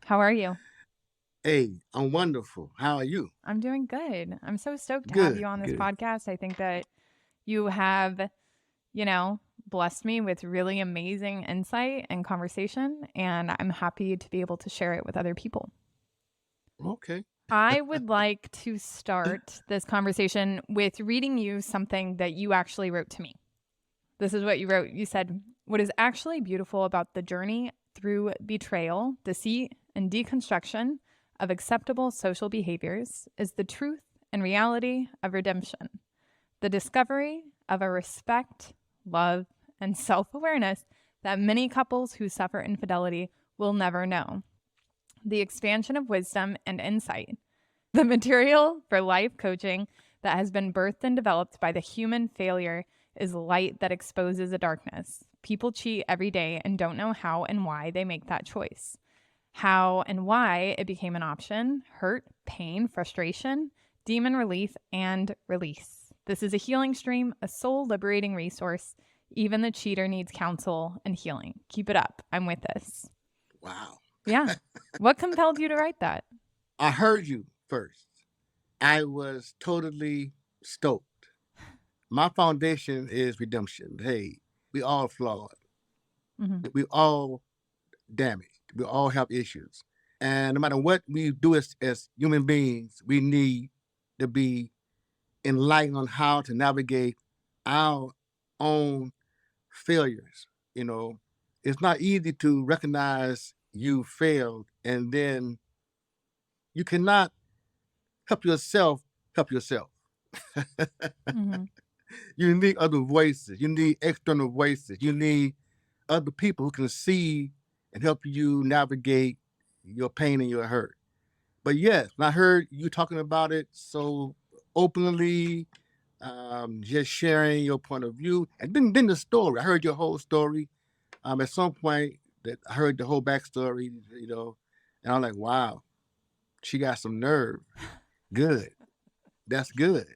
How are you? Hey, I'm wonderful. How are you? I'm doing good. I'm so stoked to have you Good, on this good. podcast. I think that you have, you know, blessed me with really amazing insight and conversation, and I'm happy to be able to share it with other people. Okay. I would like to start this conversation with reading you something that you actually wrote to me. This is what you wrote. You said, "What is actually beautiful about the journey through betrayal, deceit, and deconstruction of acceptable social behaviors is the truth and reality of redemption, the discovery of a respect, love, and self awareness that many couples who suffer infidelity will never know, the expansion of wisdom and insight, the material for life coaching that has been birthed and developed by the human failure is light that exposes a darkness. People cheat every day and don't know how and why they make that choice. How and why it became an option, hurt, pain, frustration, demon relief, and release. This is a healing stream, a soul liberating resource. Even the cheater needs counsel and healing. Keep it up. I'm with this." Wow. Yeah. What compelled you to write that? I heard you first. I was totally stoked. My foundation is redemption. Hey, we all flawed. Hmm. We all damaged. We all have issues. And no matter what we do as human beings, we need to be enlightened on how to navigate our own failures. You know, it's not easy to recognize you failed and then you cannot help yourself help yourself. Hmm. You need other voices. You need external voices. You need other people who can see and help you navigate your pain and your hurt. But yes, when I heard you talking about it so openly, just sharing your point of view, and then the story. I heard your whole story. At some point, that I heard the whole backstory. And I'm like, wow, she got some nerve. Good, that's good.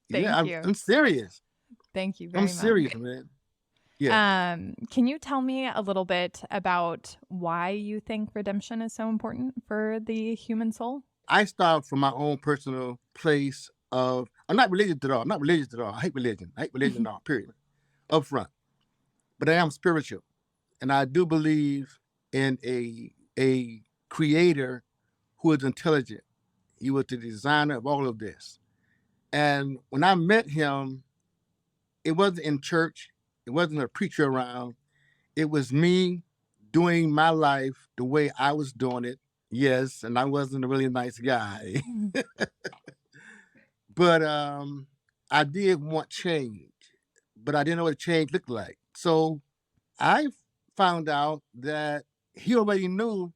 Yeah, Thank I'm you. serious. Thank you I'm very much. serious, man. Yeah, Can you tell me a little bit about why you think redemption is so important for the human soul? I start from my own personal place of I'm not religious at all. I'm not religious at all. I hate religion. I hate religion at all. Period. Up front, but I am spiritual, and I do believe in a creator who is intelligent. He was the designer of all of this. And when I met him, it wasn't in church. It wasn't a preacher around. It was me doing my life the way I was doing it. Yes, and I wasn't a really nice guy, Mhm. but I did want change, but I didn't know what change looked like. So I found out that he already knew.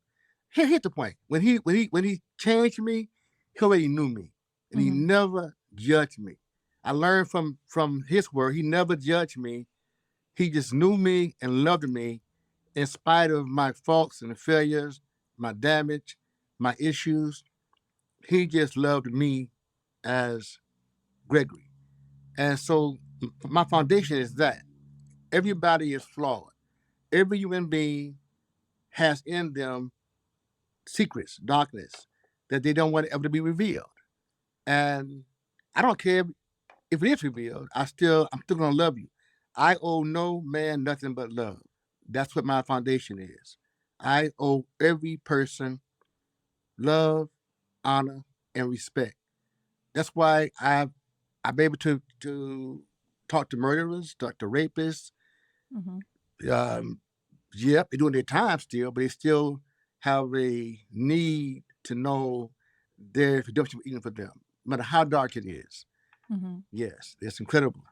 Here's the point: when he changed me, he already knew me, and he Mhm. never judged me. I learned from his word. He never judged me. He just knew me and loved me in spite of my faults and failures, my damage, my issues. He just loved me as Gregory. And so my foundation is that everybody is flawed. Every human being has in them secrets, darkness that they don't want ever to be revealed. And I don't care if it is revealed. I'm still gonna love you. I owe no man nothing but love. That's what my foundation is. I owe every person love, honor, and respect. That's why I'm able to talk to murderers, talk to rapists. Mhm. Um, yep, they're doing their time still, but they still have a need to know there's redemption even for them, no matter how dark it is. Mhm. Yes, it's incredible.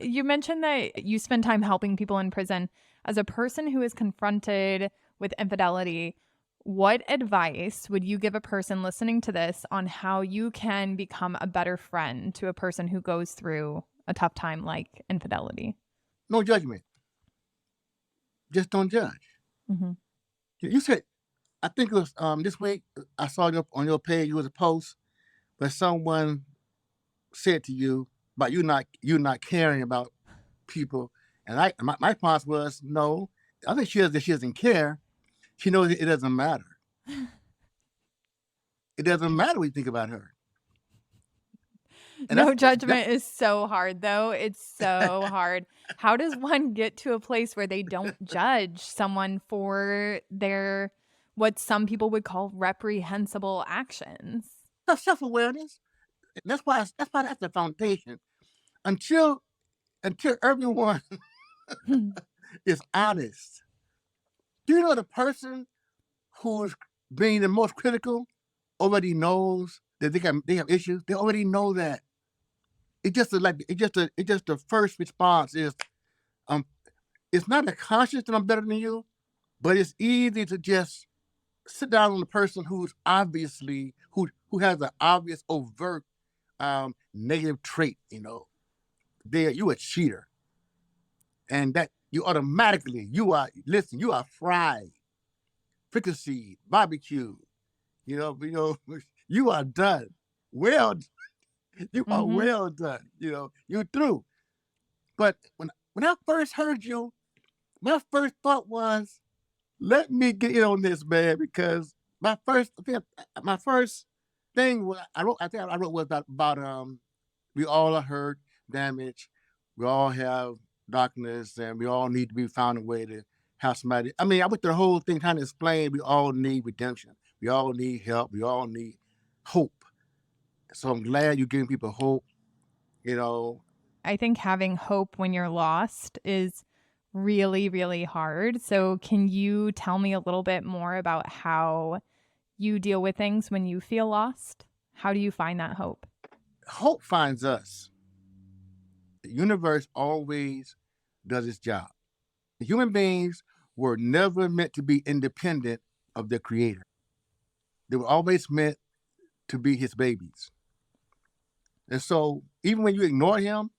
You mentioned that you spend time helping people in prison. As a person who is confronted with infidelity, what advice would you give a person listening to this on how you can become a better friend to a person who goes through a tough time like infidelity? No judgment. Just don't judge. Mhm. You said, I think it was this week. I saw on your page. It was a post where someone said to you about you not caring about people, and my response was no. I think she doesn't care. She knows it doesn't matter. It doesn't matter what you think about her. And No that judgment is so hard, though. It's so hard. How does one get to a place where they don't judge someone for their what some people would call reprehensible actions? self-awareness. That's the foundation. Until everyone is honest. Do you know the person who's being the most critical already knows that they have issues? They already know that. It's just the first response is um it's not a conscious that I'm better than you, but it's easy to just sit down on the person who's obviously who has an obvious overt negative trait, There you a cheater. And that you automatically you are fried, fricassee, barbecue, you are done. Well, you are Mhm. well done. You're through. But when I first heard you, my first thought was, let me get in on this, man, because my first thing I wrote was about we all are hurt, damaged, we all have darkness, and we all need to be found a way to have somebody. I mean, I went through the whole thing trying to explain we all need redemption, we all need help, we all need hope. So I'm glad you're giving people hope. You know, I think having hope when you're lost is really, really hard. So, can you tell me a little bit more about how you deal with things when you feel lost? How do you find that hope? hope finds us. The universe always does its job. Human beings were never meant to be independent of their creator. They were always meant to be his babies. And so even when you ignore him,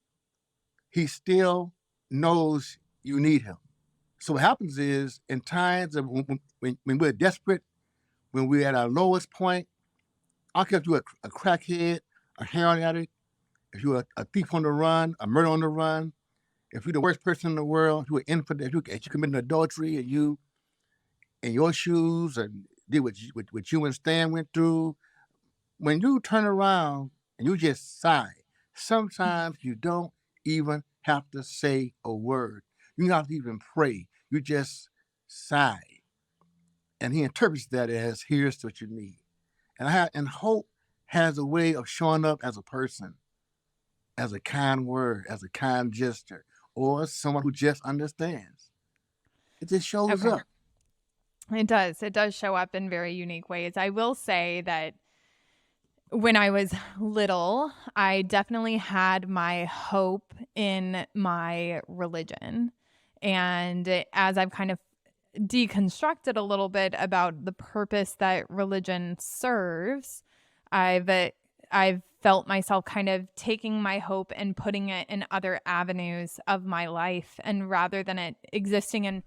he still knows you need him. So what happens is in times of when we're desperate, when we're at our lowest point, I don't care if you're a crackhead, a heroin addict, if you're a thief on the run, a murder on the run, if you're the worst person in the world, if you're an infidel, if you committed adultery and you in your shoes and did what you and Stan went through, when you turn around and you just sigh, sometimes you don't even have to say a word. You don't have to even pray. You just sigh. And he interprets that as here's what you need. And hope has a way of showing up as a person, as a kind word, as a kind gesture, or someone who just understands. It just shows Okay. up. It does. It does show up in very unique ways. I will say that when I was little, I definitely had my hope in my religion. And as I've kind of deconstructed a little bit about the purpose that religion serves, I've uh, I've felt myself kind of taking my hope and putting it in other avenues of my life, and rather than it existing in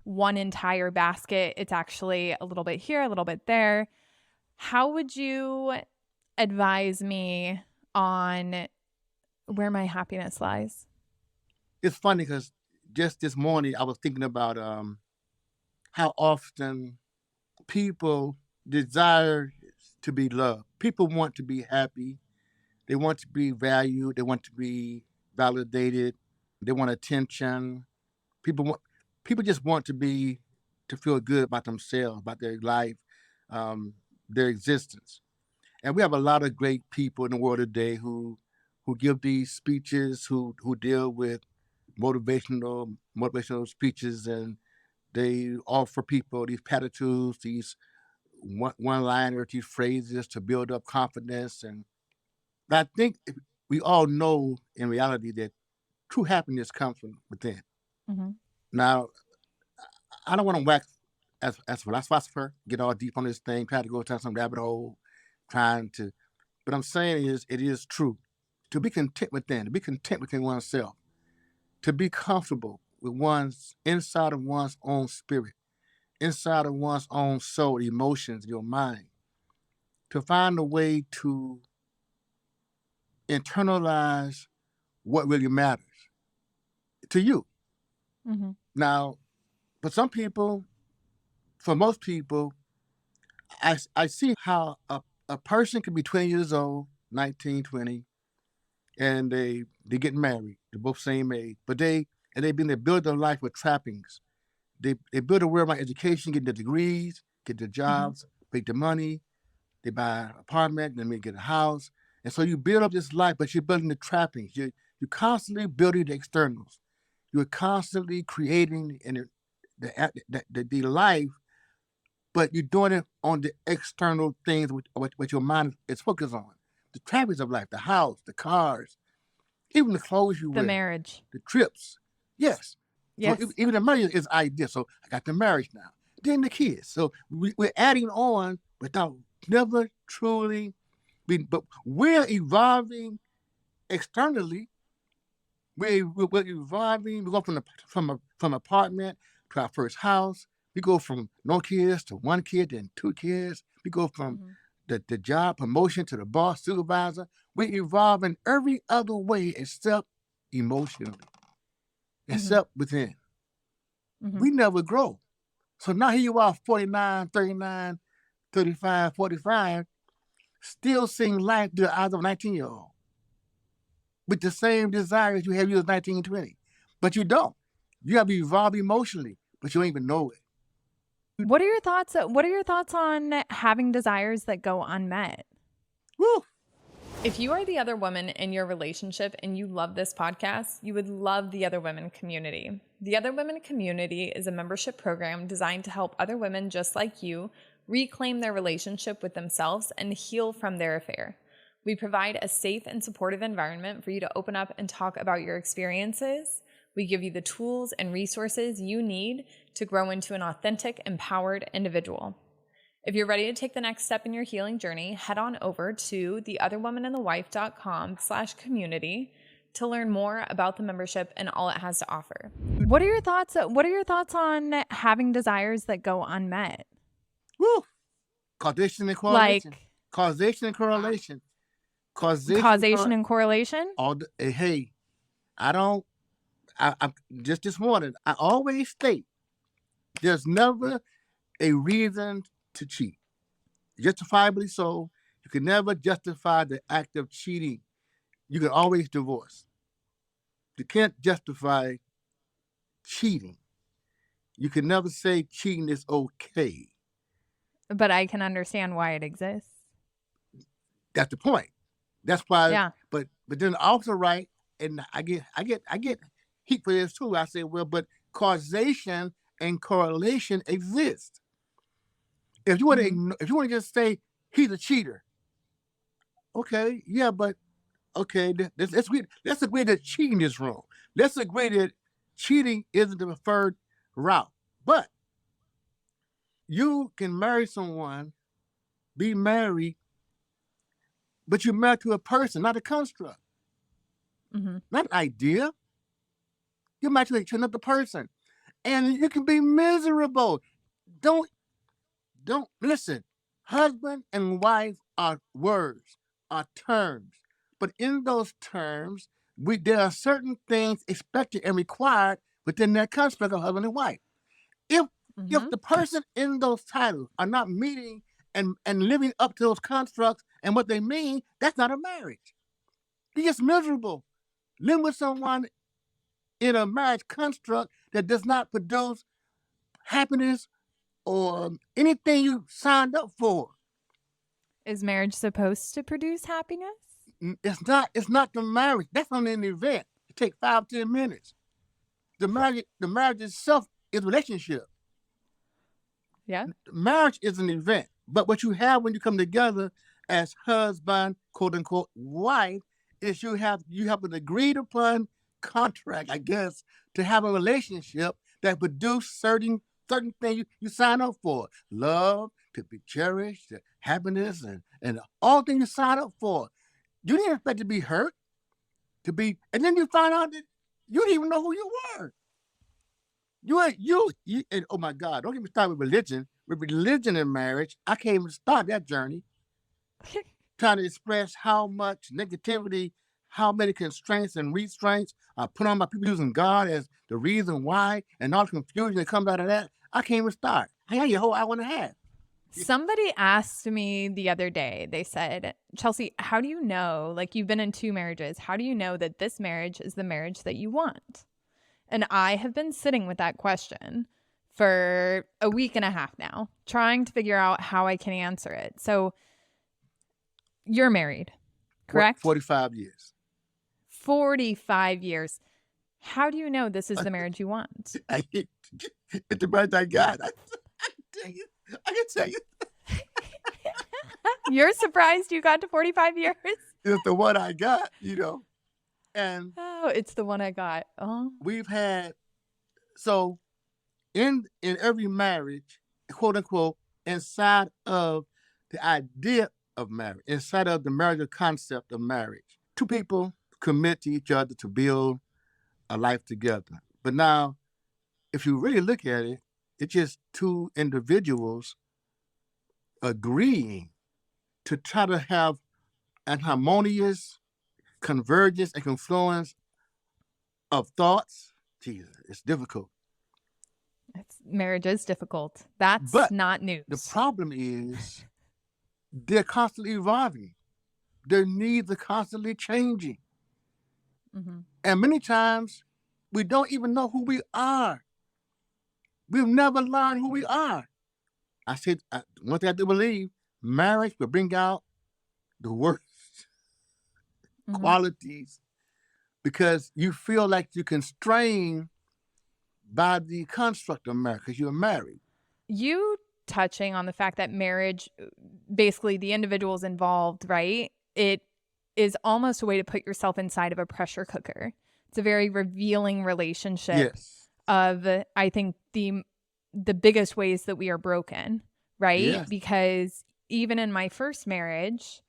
one entire basket, it's actually a little bit here, a little bit there. How would you advise me on where my happiness lies? It's funny because just this morning I was thinking about how often people desire to be loved. People want to be happy. They want to be valued. They want to be validated. They want attention. People want. People just want to feel good about themselves, about their life, um, their existence. And we have a lot of great people in the world today who give these speeches, who deal with motivational speeches, and they offer people these platitudes, these one-liners, these phrases to build up confidence. And I think we all know in reality that true happiness comes from within. Mhm. Now, I don't want to wax as a philosopher, get all deep on this thing, try to go down some rabbit hole, trying to. But I'm saying is, it is true to be content within, to be content within oneself, to be comfortable with one's inside of one's own spirit, inside of one's own soul, emotions, your mind, to find a way to internalize what really matters to you. Mhm. Now, for some people, for most people, I see how a A person could be 20 years old, 19, 20, and they get married. They're both same age, but they build their life with trappings. They build a world around education, get their degrees, get their Mm-hmm. jobs, make the money. They buy an apartment, then they get a house, and so you build up this life, but you're building the trappings. You're constantly building the externals. You're constantly creating the life, but you're doing it on the external things what your mind is focused on. The trappings of life, the house, the cars, even the clothes you The wear, marriage. the trips. Yes. So Yes. even the money is idea. So I got the marriage now. Then the kids. So we're adding on without never truly being, but we're evolving externally. We're evolving. We go from apartment to our first house. We go from no kids to one kid, then two kids. We go from Mm-hmm. the job promotion to the boss supervisor. We evolve in every other way except emotionally, Mm-hmm. except within. Mm-hmm. We never grow. So now here you are, 49, 39, 35, 45, still seeing life through the eyes of a 19-year-old with the same desires you have you as 19, 20. But you don't. You have evolved emotionally, but you don't even know it. What are your thoughts? What are your thoughts on having desires that go unmet? Woo! If you are the other woman in your relationship and you love this podcast, you would love the Other Women community. The Other Women community is a membership program designed to help other women just like you reclaim their relationship with themselves and heal from their affair. We provide a safe and supportive environment for you to open up and talk about your experiences. We give you the tools and resources you need to grow into an authentic, empowered individual. If you're ready to take the next step in your healing journey, head on over to theotherwomanandthewife.com/community to learn more about the membership and all it has to offer. What are your thoughts? What are your thoughts on having desires that go unmet? Woo! Causation and correlation. Like Causation and correlation. Causation, causation and correlation? all the, hey, I don't, I just this morning, I always state there's never a reason to cheat. Justifiably so. You can never justify the act of cheating. You can always divorce. You can't justify cheating. You can never say cheating is okay. But I can understand why it exists. That's the point. That's why. Yeah. But then also right, and I get heat for this too. I say, well, but causation and correlation exist. If you want to Mm-hmm. if you want to just say he's a cheater, okay, yeah, but okay, let's agree that cheating is wrong. Let's agree that cheating isn't the preferred route. But you can marry someone, be married, but you're married to a person, not a construct, Mm-hmm. not an idea. You're married to another person, and you can be miserable. Don't don't listen. Husband and wife are words, are terms, but in those terms, there are certain things expected and required within that construct of husband and wife. If Mm-hmm. if the person in those titles are not meeting and living up to those constructs and what they mean, that's not a marriage. You're just miserable. Living with someone in a marriage construct that does not produce happiness or anything you signed up for. Is marriage supposed to produce happiness? It's not the marriage. That's only an event. It takes 5-10 minutes. The marriage itself is a relationship. Yeah. Marriage is an event. But what you have when you come together as husband, quote unquote, wife, is you have an agreed upon contract, I guess, to have a relationship that produce certain things you sign up for. Love, to be cherished, happiness, and all things you sign up for. You didn't expect to be hurt, and then you find out that you didn't even know who you were. And oh my God, don't get me started with religion. With religion and marriage, I can't even start that journey trying to express how much negativity, how many constraints and restraints are put on by people using God as the reason why, and all the confusion that comes out of that. I can't even start. I had a whole hour and a half. Somebody asked me the other day, they said, Chelsea, how do you know, like you've been in 2 marriages, how do you know that this marriage is the marriage that you want? And I have been sitting with that question for a week and a half now, trying to figure out how I can answer it. So you're married, correct? 45 years. 45 years. How do you know this is the marriage you want? It's the marriage I got. I can tell you. You're surprised you got to 45 years? It's the one I got, And it's the one I got. Oh. We've had, so in every marriage, quote unquote, inside of the idea of marriage, inside of the marital concept of marriage, 2 people commit to each other to build a life together. But now, if you really look at it, it's just 2 individuals agreeing to try to have an harmonious convergence and confluence of thoughts. Jesus, it's difficult. Marriage is difficult. That's not news. The problem is they're constantly evolving. Their needs are constantly changing. Mm-hmm. And many times we don't even know who we are. We've never learned who we are. I said, one thing I do believe, marriage will bring out the worst qualities because you feel like you're constrained by the construct of marriage because you're married. You touching on the fact that marriage, basically the individuals involved, right? It is almost a way to put yourself inside of a pressure cooker. It's a very revealing relationship of, I think, the biggest ways that we are broken, right? Yes. Because even in my first marriage,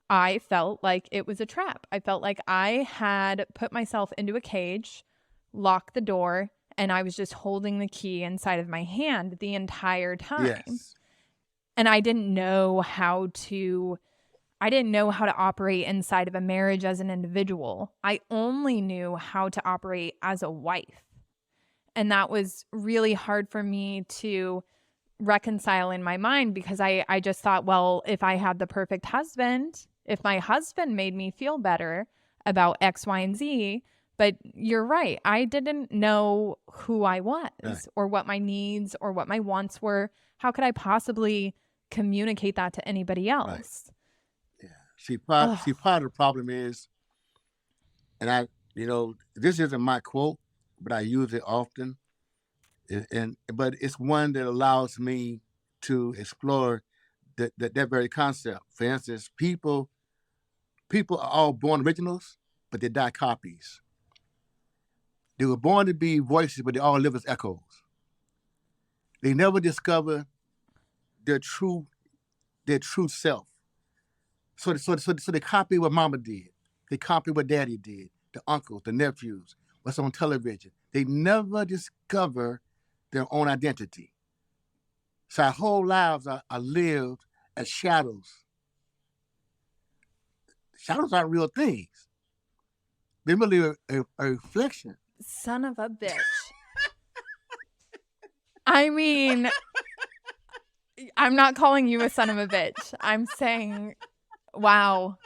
I felt like it was a trap. I felt like I had put myself into a cage, locked the door, and I was just holding the key inside of my hand the entire time. Yes. And I didn't know how to operate inside of a marriage as an individual. I only knew how to operate as a wife. And that was really hard for me to reconcile in my mind because I just thought, well, if I had the perfect husband, if my husband made me feel better about X, Y, and Z, but you're right. I didn't know who I was or what my needs or what my wants were. How could I possibly communicate that to anybody else? Right. Yeah. See, part of the problem is, and this isn't my quote, but I use it often. But it's one that allows me to explore that very concept. For instance, people are all born originals, but they die copies. They were born to be voices, but they all live as echoes. They never discover their true self. So they copy what mama did. They copy what daddy did, the uncles, the nephews, what's on television. They never discover their own identity. So our whole lives are lived as shadows. Shadows aren't real things. They're really a reflection. Son of a bitch. I mean, I'm not calling you a son of a bitch. I'm saying, wow.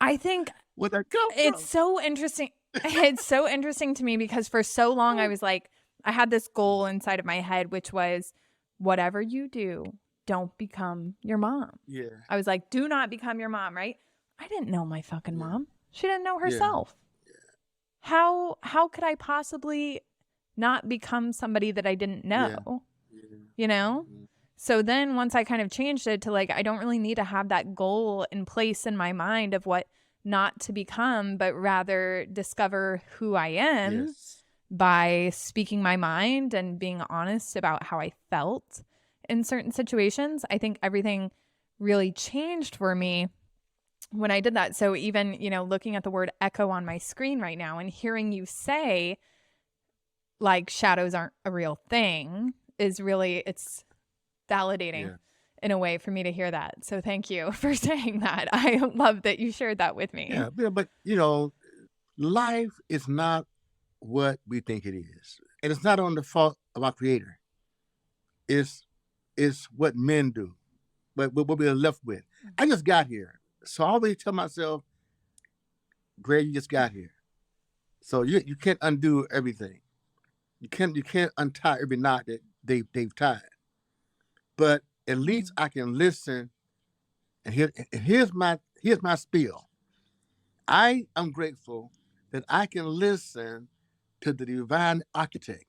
I think where'd that come from? It's so interesting. It's so interesting to me because for so long I was like, I had this goal inside of my head, which was whatever you do, don't become your mom. Yeah. I was like, do not become your mom, right? I didn't know my fucking mom. She didn't know herself. Yeah. How could I possibly not become somebody that I didn't know? Yeah. You know? Mm-hmm. So then once I kind of changed it to like, I don't really need to have that goal in place in my mind of what not to become, but rather discover who I am by speaking my mind and being honest about how I felt in certain situations. I think everything really changed for me when I did that. So even, looking at the word echo on my screen right now and hearing you say like shadows aren't a real thing is really, it's validating in a way for me to hear that. So thank you for saying that. I love that you shared that with me. Yeah, but life is not what we think it is. And it's not on the fault of our creator. It's is what men do, but what we're left with. I just got here. So I always tell myself, Greg, you just got here. So you can't undo everything. You can't untie every knot that they've tied. But at least I can listen. And here's my spiel. I am grateful that I can listen to the divine architect,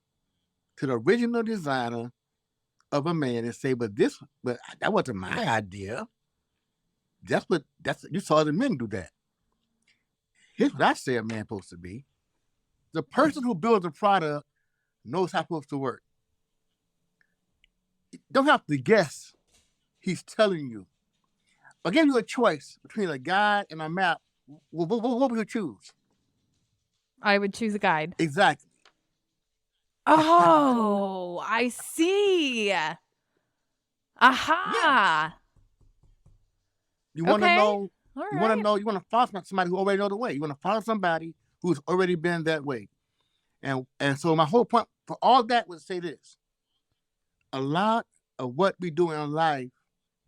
to the original designer of a man, and say, but that wasn't my idea. That's you saw the men do that. Here's what I say a man's supposed to be. The person who builds a product knows how it's supposed to work. You don't have to guess. He's telling you. I'll give you a choice between a guide and a map. What would you choose? I would choose a guide. Exactly. Oh, I see. Aha. You want to Okay. know, All you want to right. know, you want to follow somebody who already know the way. You want to follow somebody who's already been that way. And so my whole point for all that was to say this. A lot of what we do in life,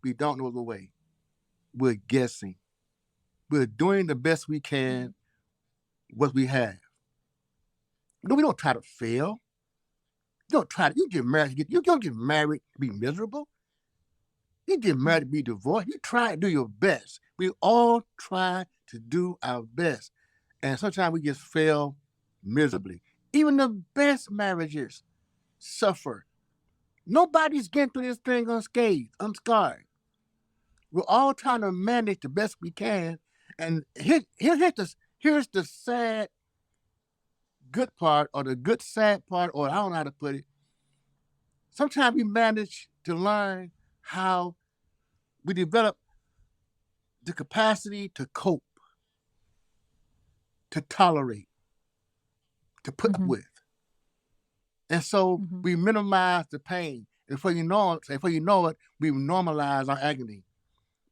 we don't know the way. We're guessing. We're doing the best we can, what we have. No, we don't try to fail. You get married. You don't get married to be miserable. You get married to be divorced. You try to do your best. We all try to do our best. And sometimes we just fail miserably. Even the best marriages suffer. Nobody's getting through this thing unscathed, unscarred. We're all trying to manage the best we can. And here's the sad good part, or the good sad part, or I don't know how to put it. Sometimes we manage to learn how we develop the capacity to cope, to tolerate, to put up with. And so we minimize the pain. And before you know it, we've normalized our agony.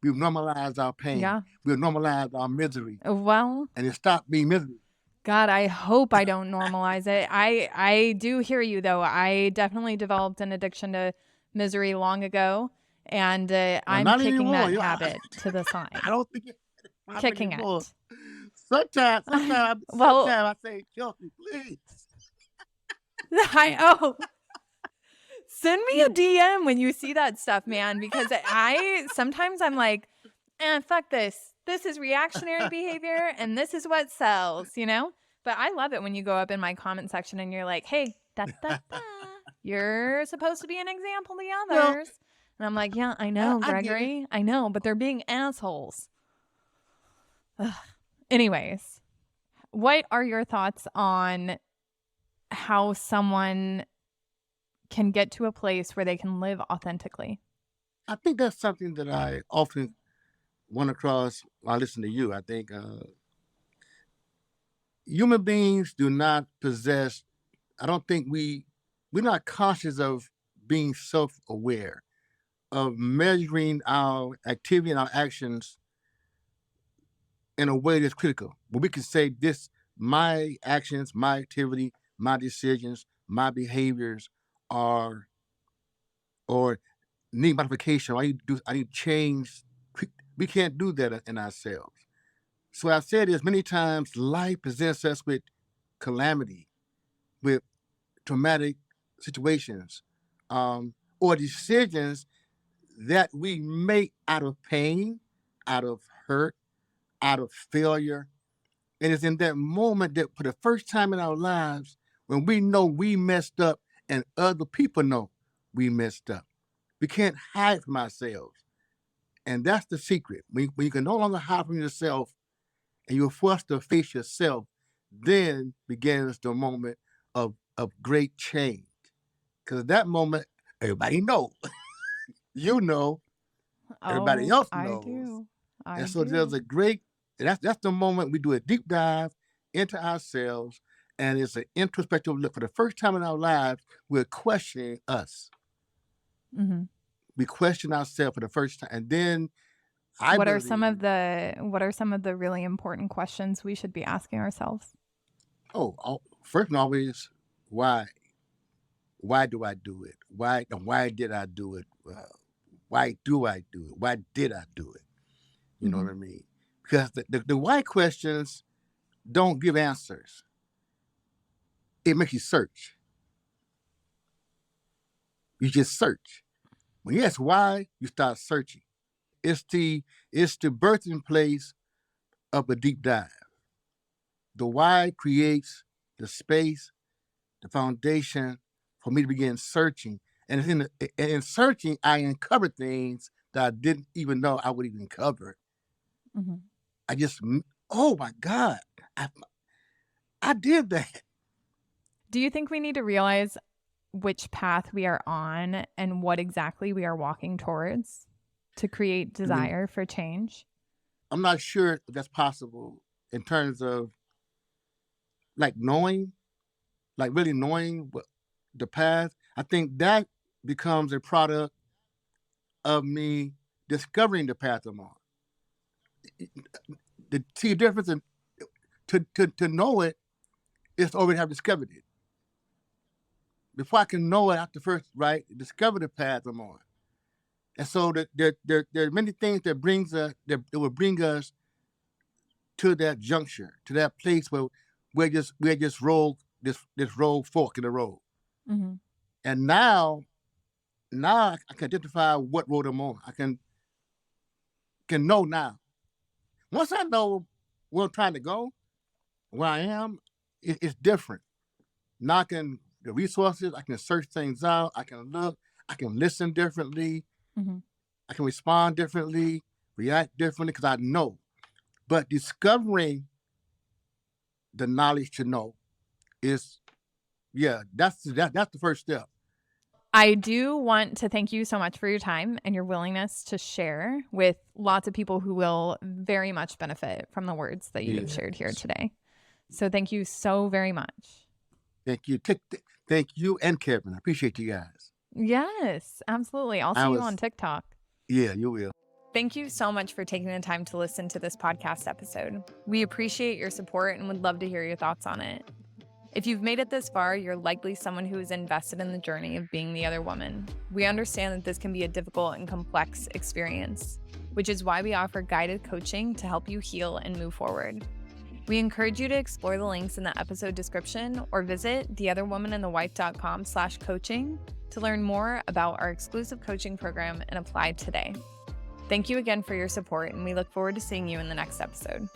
We've normalized our pain. Yeah. We've normalized our misery. Well, and it stopped being misery. God, I hope I don't normalize it. I do hear you though. I definitely developed an addiction to misery long ago, and I'm kicking anymore. that habit to the side. I don't think Kicking anymore. it. Sometimes I say, Chelsea, please. Send me a DM when you see that stuff, man, because sometimes I'm like, fuck this. This is reactionary behavior and this is what sells, you know? But I love it when you go up in my comment section and you're like, hey, you're supposed to be an example to the others. And I'm like, yeah, I know, Gregory. I know, but they're being assholes. Ugh. Anyways, what are your thoughts on how someone can get to a place where they can live authentically? I think that's something that I often run across while I listen to you. I think human beings do not possess, I don't think we're not conscious of being self-aware, of measuring our activity and our actions in a way that's critical. But we can say this, my actions, my activity, my decisions, my behaviors are, or need modification, or I need change. We can't do that in ourselves. So I've said this many times, life presents us with calamity, with traumatic situations, or decisions that we make out of pain, out of hurt, out of failure. And it's in that moment that for the first time in our lives, when we know we messed up and other people know we messed up, we can't hide from ourselves. And that's the secret. When you can no longer hide from yourself and you're forced to face yourself, then begins the moment of great change. Because at that moment, everybody knows. You know, everybody else knows. I do. And so there's a great, that's the moment we do a deep dive into ourselves, and it's an introspective look. For the first time in our lives, we're questioning us. Mm-hmm. We question ourselves for the first time, and then what are some of the really important questions we should be asking ourselves? First and always, why? Why do I do it? Why did I do it? Why do I do it? Why did I do it? You know Mm-hmm. what I mean? Because the why questions don't give answers. It makes you search. You just search. When you ask why, you start searching. It's the birthing place of a deep dive. The why creates the space, the foundation for me to begin searching. And in searching, I uncover things that I didn't even know I would even cover. Mm-hmm. I just, oh my God, I, I did that. Do you think we need to realize which path we are on and what exactly we are walking towards to create I mean, desire for change? I'm not sure if that's possible in terms of like knowing, like really knowing what the path. I think that becomes a product of me discovering the path I'm on. The see difference in to know it is to already have discovered it. Before I can know it, I have to first discover the path I'm on. And so there are many things that that will bring us to that juncture, to that place where we're just roll this road fork in the road. Mm-hmm. And now I can identify what road I'm on. I can know now. Once I know where I'm trying to go, where I am, it's different. Now I can the resources, I can search things out, I can look, I can listen differently, Mm-hmm. I can respond differently, react differently because I know. But discovering the knowledge to know is that's the first step. I do want to thank you so much for your time and your willingness to share with lots of people who will very much benefit from the words that you have shared here Yes. today. So thank you so very much. Thank you. Thank you and Kevin. I appreciate you guys. Yes, absolutely. I'll I see you on was TikTok. Yeah, you will. Thank you so much for taking the time to listen to this podcast episode. We appreciate your support and would love to hear your thoughts on it. If you've made it this far, you're likely someone who is invested in the journey of being the other woman. We understand that this can be a difficult and complex experience, which is why we offer guided coaching to help you heal and move forward. We encourage you to explore the links in the episode description or visit theotherwomanandthewife.com/coaching to learn more about our exclusive coaching program and apply today. Thank you again for your support, and we look forward to seeing you in the next episode.